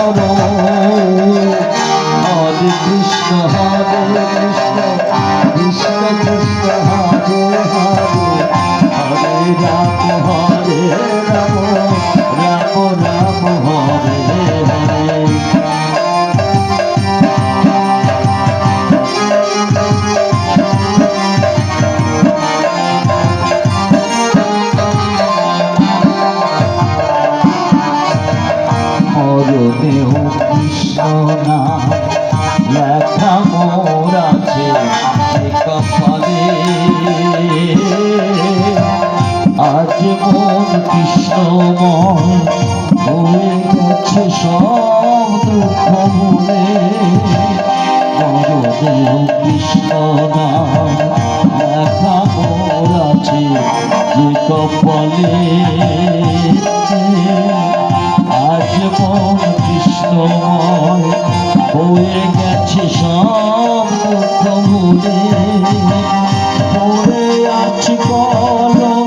করো। হরে কৃষ্ণ কৃষ্ণ কৃষ্ণ কৃষ্ণ হরে হরে, হরে রাম রাম রাম হরে হরে। মরণেও কৃষ্ণ নাম লেখা মোর আছে কপালে, আজ মন কৃষ্ণময় হয়ে গেছে সব দুঃখ ভুলে। মরণেও কৃষ্ণ নাম লেখা মোর আছে যে কপালে, আজ মন কৃষ্ণময় হয়ে গেছে সব দুঃখ ভুলে। পড়ে আছি কলম